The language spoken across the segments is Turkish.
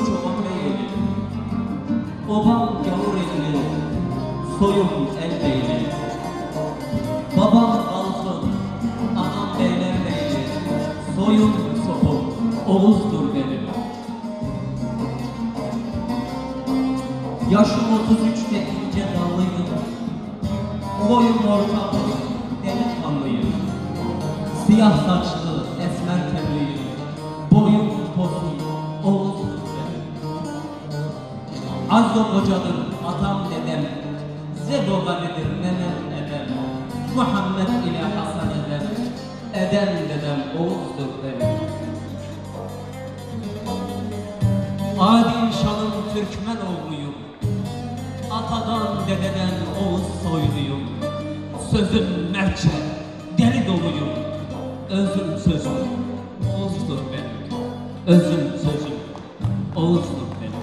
çoban beyli, obam gavur elli, soyum el beyli. Babam altın, anam beyler beyli, soyum sopum, Oğuz'dur benim. Yaşım 33'te ince dallıyım, boyum orta boy, delikanlıyım. Siyah saçlı, esmer tenliyim, boyum posum, Oğuz'dur benim. Azzo kocadır atam dedem, Zebo Gali'dir nenem edem, Muhammed ile Hasan edem dedem Oğuz'dur benim. Adil şanım Türkmen oğluyum, atadan dededen Oğuz soyluyum. Sözüm mertçe, deli doluyum, özüm sözüm Oğuz'dur benim. Özüm sözüm Oğuz'dur benim.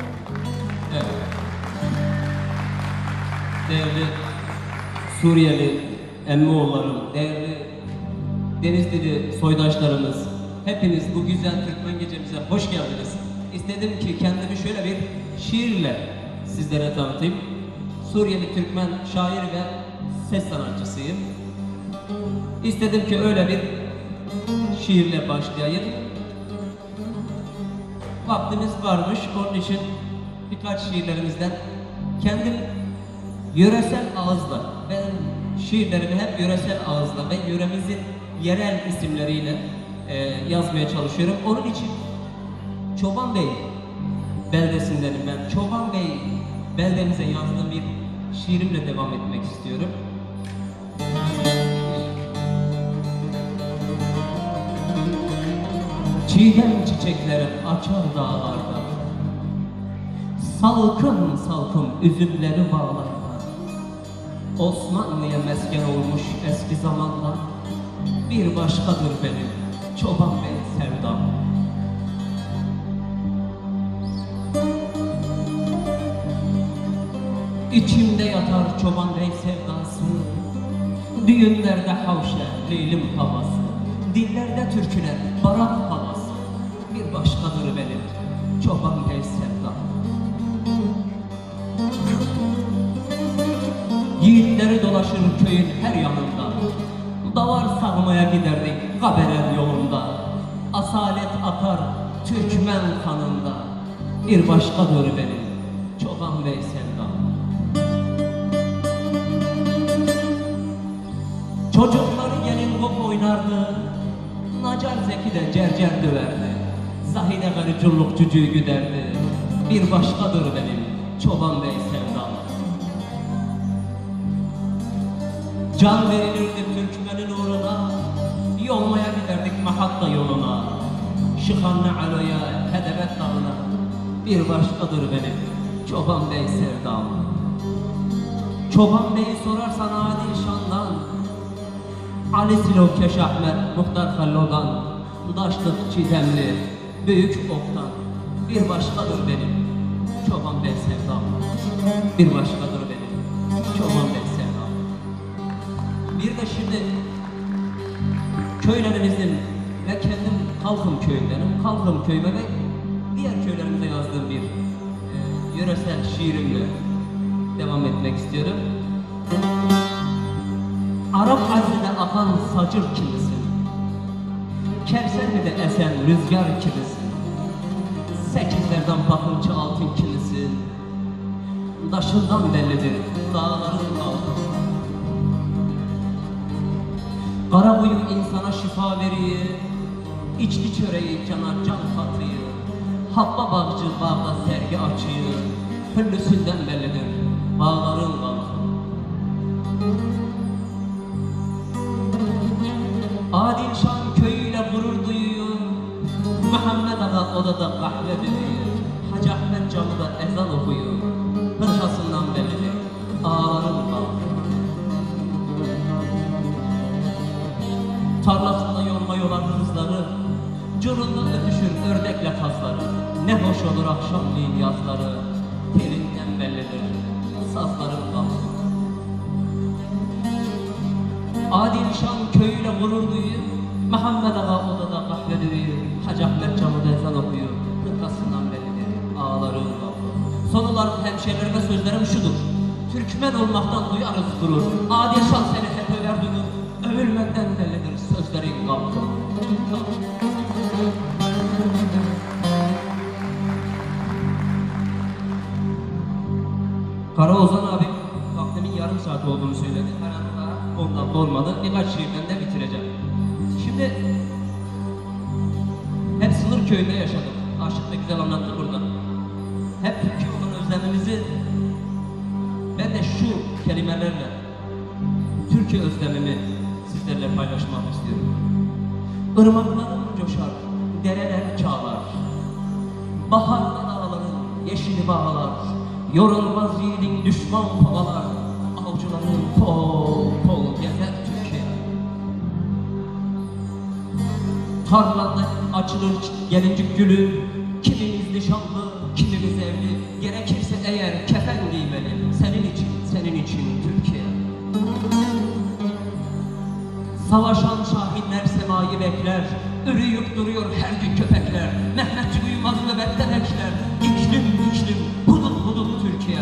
Evet. Değerli Suriyeli emmioğullarım, değerli Denizlili soydaşlarımız, hepiniz bu güzel Türkmen gecemize hoş geldiniz. İstedim ki kendimi şöyle bir şiirle sizlere tanıtayım. Suriyeli Türkmen şair ve ses sanatçısıyım. İstedim ki öyle bir şiirle başlayayım. Vaktimiz varmış, onun için birkaç şiirlerimizden kendim yöresel ağızla, ben şiirlerimi hep yöresel ağızla ve yöremizin yerel isimleriyle yazmaya çalışıyorum. Onun için Çoban Bey beldesindenim ben. Çoban Bey beldemize yazdığım bir şiirimle devam etmek istiyorum. Çiğdem çiçeklerim açar dağlarda, salkım salkım üzümleri bağlarda. Osmanlı'ya mesken olmuş eski zamanda, bir başkadır benim Çoban Bey sevdam. İçimde yatar Çoban Bey sevdası, düğünlerde havşe, leylim havası, dillerde türküler, barak havası. Bir başkadır benim Çoban Bey sevdam. Yiğitleri dolaşır köyün her yanında, davar sağmaya giderdik Gaberel yolunda. Asalet akar Türkmen kanında, bir başkadır benim Çoban Bey sevdam. Çocukları gelin top oynardı, Nacar Zeki de cercer döverdi, Zahide garı culluk cücüğü güderdi, bir başkadır benim Çoban Bey sevdam. Can verilirdi Türkmenin uğruna, yolmaya giderdik Mahatta yoluna. Şıkhanlı Alo'ya, Hedebet dağına, bir başkadır benim Çoban Bey sevdam. Çoban Bey'i sorarsan Adil Şan'dan, Ali Silo Keş Ahmet, Muhtar Fello'dan, Daşlık Çiğdemli, Büyük Ok'tan, bir başkadır benim Çoban Bey sevdam. Bir başkadır benim Çoban Bey sevdam. Bir de şimdi köylerimizin ve kendim Kalkım köyündenim. Kalkım köyüme ve diğer köylerimize yazdığım bir yöresel şiirimle devam etmek istiyorum. Arap azrine akan sacır kimisin, Kevserli'de esen rüzgar kimisin, sekizlerden bakınca altın kimisin, daşından bellidir dağların altı. Kara buyu insana şifa veriyor, içli çöreği cana can katıyor, Habba bağcı bağda sergi açıyor, hüllüsünden bellidir bağların altı. Adil Şan köyüyle gurur duyuyor, Muhammed Ağa odada kahve dövüyor, Hacı Ahmet camıda ezan okuyor, hırkasından bellidir ağların altı. Tarlasında yorma yolan kızları, curunda öpüşür ördekle kazları, ne hoş olur akşamleyin yazları, telinden bellidir sazların altı. Adil Şan köyüyle gurur duyuyor, Muhammed Ağa odada kahve dövüyor, Hacı Ahmet camıda ezan okuyor, hırkasından bellidir ağlar. şiirlerime sözlerim şudur. Türkmen olmaktan duyarız gurur. Adi şan seni hep över durur. Övülmekten bellidir sözlerin kalkı. Kara Ozan abim vaktimin yarım saat olduğunu söyledi. Herhalde ondan da olmadı. Birkaç şiirden de bitireceğim. Şimdi hep sınır köyünde yaşadık. Aşık da güzel anlattı burada. Hep Türkiye olan özlemimizi ben de şu kelimelerle Türkiye özlemimi sizlerle paylaşmak istiyorum. Irmaklarım coşar, dereler çağlar. Baharda dağların yeşili bağlar. Yorulmaz yiğidin düşman kovalar. Avcıların kol kol gezer Türkiye. Tarlanda açılır gelincik gülü. Kimimiz nişanlı, kimimiz evli. Gerekirse eğer kefen giymeli. Senin için Türkiye. Savaşan şahinler semayı bekler. Ürüyüp duruyor her gün köpekler. Mehmetçik uyumaz nöbette bekler. İklim hudut hudut Türkiye.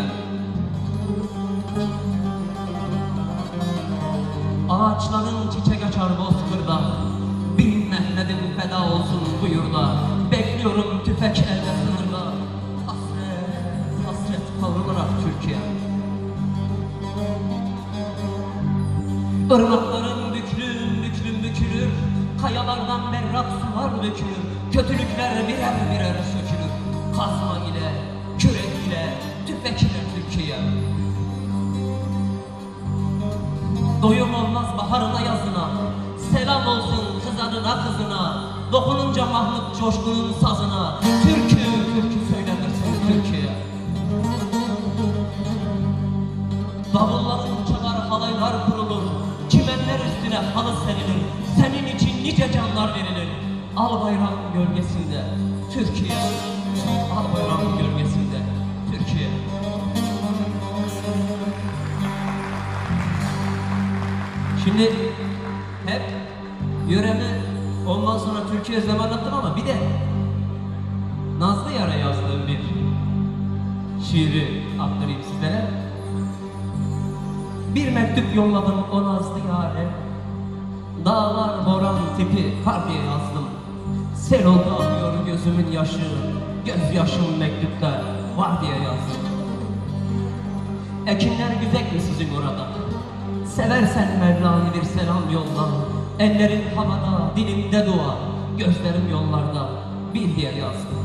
Ağaçların çiçek açar bozkırda. Bin Mehmet'im feda olsun bu yurda. Bekliyorum tüfek elde sınırda. Hasret kavrularak Türkiye. Irmakların büklüm bükülür. Kayalardan berrak sular dökülür. Kötülükler birer sökülür. Kazma ile, kürek ile, tüfek ile Türkiye. Doyum olmaz baharına yazına. Selam olsun kız adına kızına. Dokununca Mahmut Coşkun'un sazına. Türkü söylenir seni Türkiye. Davulların çalar halaylar kurulur. Çimenler üstüne halı serilir. Senin için nice canlar verilir. Al bayram gölgesinde Türkiye. Al bayram gölgesinde Türkiye. Şimdi hep yöremi ondan sonra Türkiye özlemi anlattım ama bir de Nazlı Yar'a yazdığım bir şiiri aktarayım sizlere. Bir mektup yolladım o Nazlı Yar'e. Dağlar boran tipi kar diye yazdım. Sel oldu akıyor gözümün yaşı. Gözyaşım mektupta var diye yazdım. Ekinler güzel mi sizin orada? Seversen Mevla'yı bir selam yolla. Ellerin havada, dilimde dua. Gözlerim yollarda, bil diye yazdım.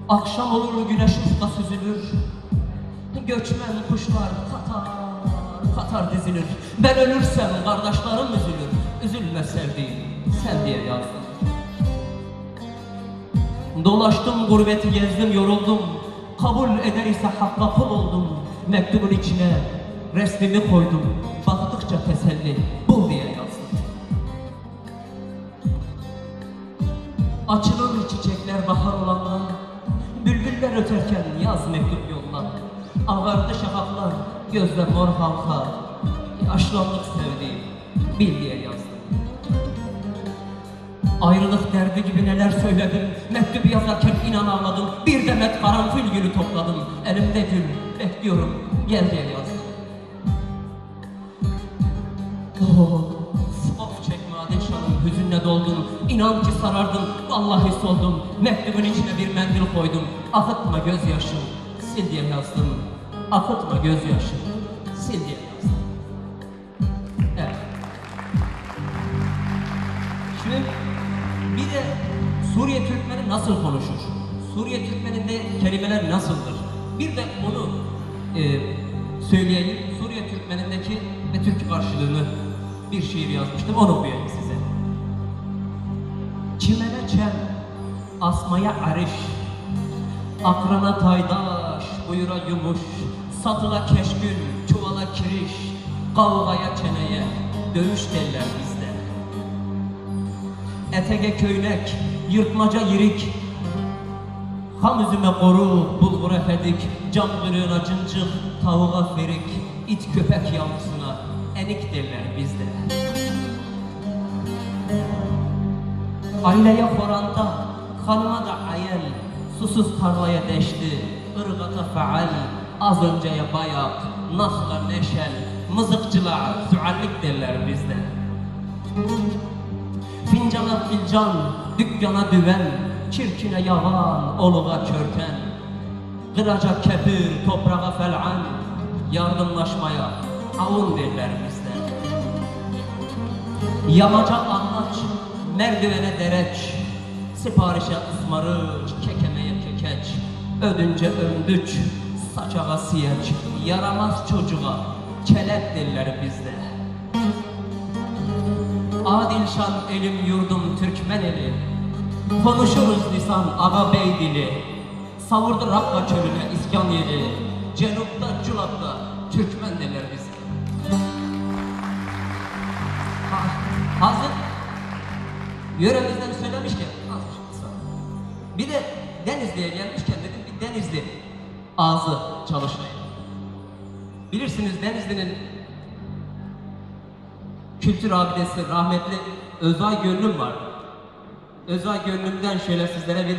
Akşam olur güneş ufka süzülür. Göçmen kuşlar katar dizilir. Ben ölürsem kardeşlerim üzülür. Üzülme sevdiğim, sen diye yazdım. Dolaştım gurbeti gezdim yoruldum. Kabul eder ise hakka kul oldum. Mektubun içine resmimi koydum. Baktıkça teselli bul diye yazdım. Açılır çiçekler bahar olanlar. Bülbüller öterken yaz mektup yolla. Ağardı şafaklar gözle mor halka. Yaşlandık sevdiğim bil diye yazdım. Ayrılık derdi gibi neler söyledim. Mektubu yazarken inan ağladım. Bir demet karanfil gülü topladım. Elimde gül bekliyorum gel diye yazdım. Of çekme Adilşan'ım hüzünle doldum. İnan ki sarardım vallahi soldum. Mektubun içine bir mendil koydum. Akıtma gözyaşım sil diye yazdım. Akıtma gözyaşım sil diye yazdım. Evet. Şimdi bir de Suriye Türkmeni nasıl konuşur? Suriye Türkmeninde kelimeler nasıldır? Bir de onu söyleyeyim. Suriye Türkmenindeki ve Türk karşılığını bir şiir yazmıştım. Onu okuyayım size. Çimene çem, asmaya ariş, akrana taydaş, buyura yumuş, satıla keşkül, çuvala kiriş, kavgaya çeneye, dövüş derler bizde. Etege köynek, yırtmaca yirik, ham üzüme koru, bulgur efedik, cam kırığına cıncık, tavuğa ferik, it köpek yavrusuna enik derler bizde. Aileye koranda, kanıma da ayel, susuz tarlaya deşti, ırgata faal, az önceye bayak, nasla neşel, mızıkçılar, züallik derler bizde. Fincana filcan, dükkana düven, çirkine yavan, oluğa körten, kıraca kefir, toprağa fel'an, yardımlaşmaya avun derler bizde. Yamaca anlaç, merdivene dereç, siparişe ısmarış, kekemeye kekeç, ödünce öndüç, saçağa siyeç, yaramaz çocuğa kelep derler bizde. Adilşan elim yurdum Türkmen eli, konuşuruz lisan ağa bey dili, savurdu Rakka çölüne iskan yeri, cenupta culakta Türkmen derler bizde. Hazır yöremizden söylemişken bir de Denizli'ye gelmişken dedim bir Denizli ağzı çalışmayın. Bilirsiniz Denizli'nin kültür abidesi rahmetli Özay Gönlüm var. Özay Gönlüm'den şöyle sizlere bir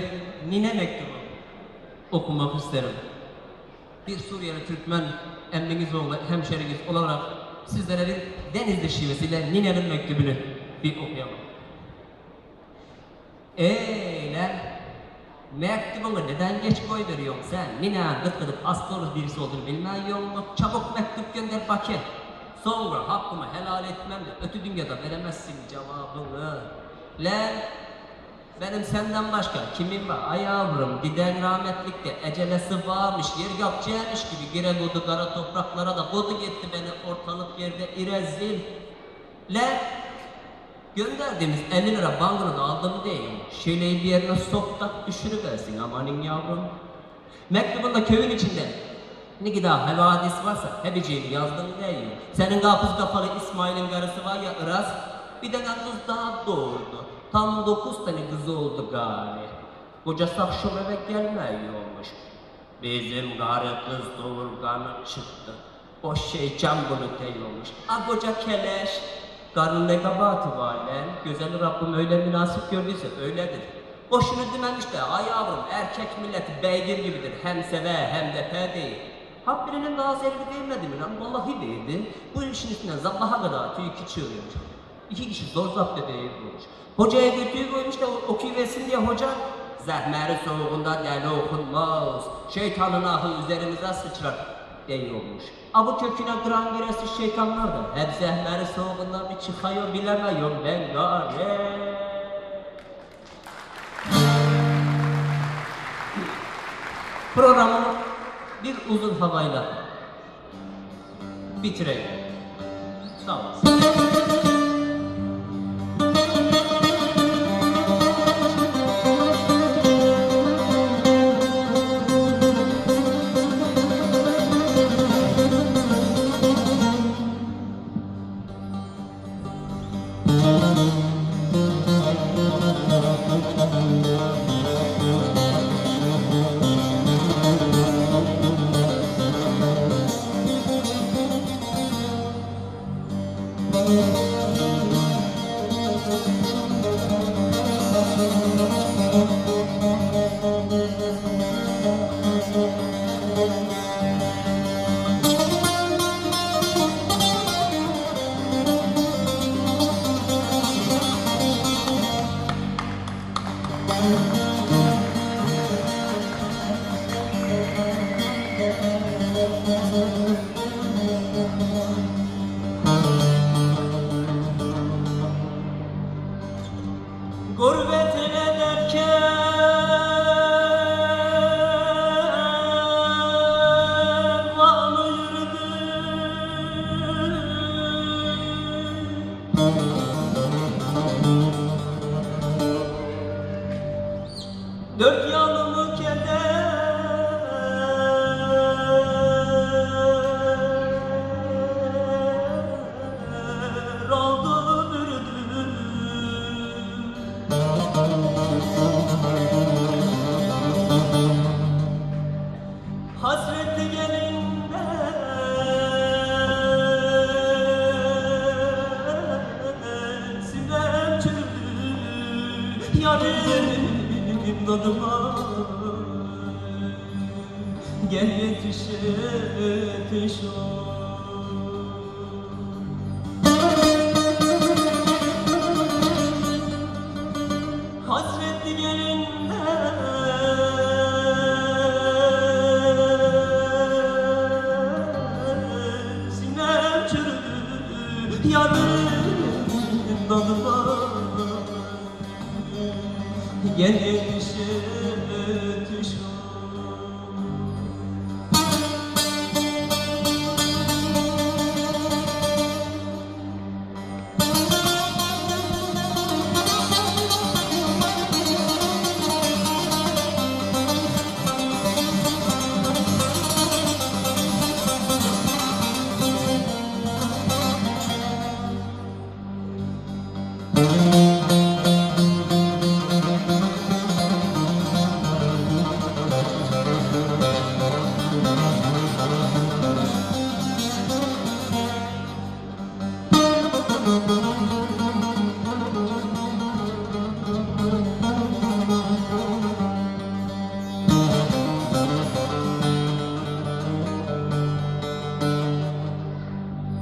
nine mektubu okumak isterim. Bir Suriyeli Türkmen emminiz oğlu, hemşeriniz olarak sizlere bir Denizli şivesiyle ninenin mektubunu bir okuyalım. Eyler, mektubunu neden geç koy veriyorsun sen? Nine gıtkıdıp hasta olur birisi olduğunu bilmiyor mu? Çabuk mektup gönder bakayım. Sonra hakkımı helal etmem de ötü dünyada veremezsin cevabını. Lan, benim senden başka kimin var? Ay yavrum, diden rahmetlikte ecelesi varmış, yer yapacağımış gibi gire kodu kara topraklara da kodu gitti beni ortalık yerde irezil. Lan, gönderdiğimiz 50 lira bankını da aldım değil. Şöyle bir yerine sok da düşürüversin amanin yavrum. Mektubunda köyün içinde ne kadar havadis varsa hebeciğini yazdım değil. Senin kapız kafalı İsmail'in karısı var ya Iraz, bir tane kız daha doğurdu. Tam 9 tane kızı oldu gari. Kocası akşam eve gelmiyormuş. Bizim karı kız doğurganı çıktı. O şeycan bunu diyormuş. A koca keleş. Karnın ne kabahati var lan? Güzel Rabbim öyle münasip gördüyse öyledir. Boşunu dememiş de ay yavrum erkek milleti beygir gibidir. Hem sever hem de değil. Hak birinin daha zevkli değilmedi mi lan? Vallahi değildi. Bu işin üstüne zabaha kadar tüy çığırıyor. 2 kişi zor zapt ediyormuş. Hocaya götüğü koymuş da okuyuversin diye hoca zehmeri soğuğunda deli okunmaz. Şeytanın ahı üzerimize sıçrar diyormuş. Bu köküne kıran giresi şeytanlar da hep zehmeri soğuğundan bir çıkıyor bilemiyorum ben gari. Programı bir uzun havayla bitireyim. Sağ olasın. Gurbetine derken bağlı dört yanımı keder aldı bürüdü. Hasretli gelinde sinem çürüdü yarim dadıma. Gel yetiş yetiş hasretli gelinden sinem çürüdü yarın dalıma. Gel yetiş yetiş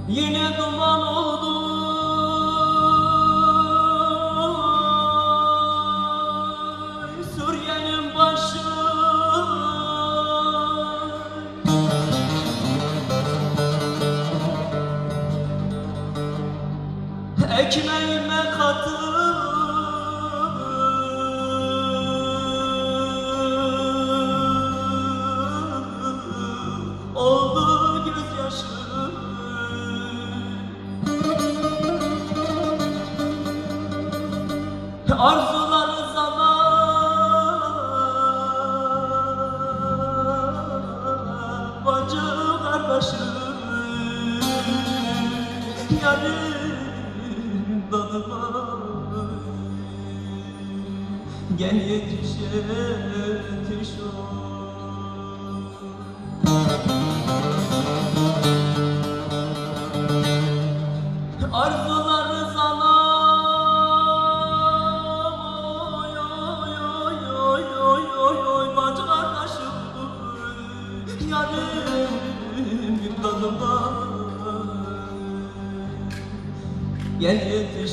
yine duman oldu Suriye'nin başı. Ekmeğime katıp oldu gözyaşı. Arzuları zaman bacı kardeşim yarın dadıma. Gel yetiş yetiş arzuları zaman bacı kardeşim yarın dadıma. Gel yetiş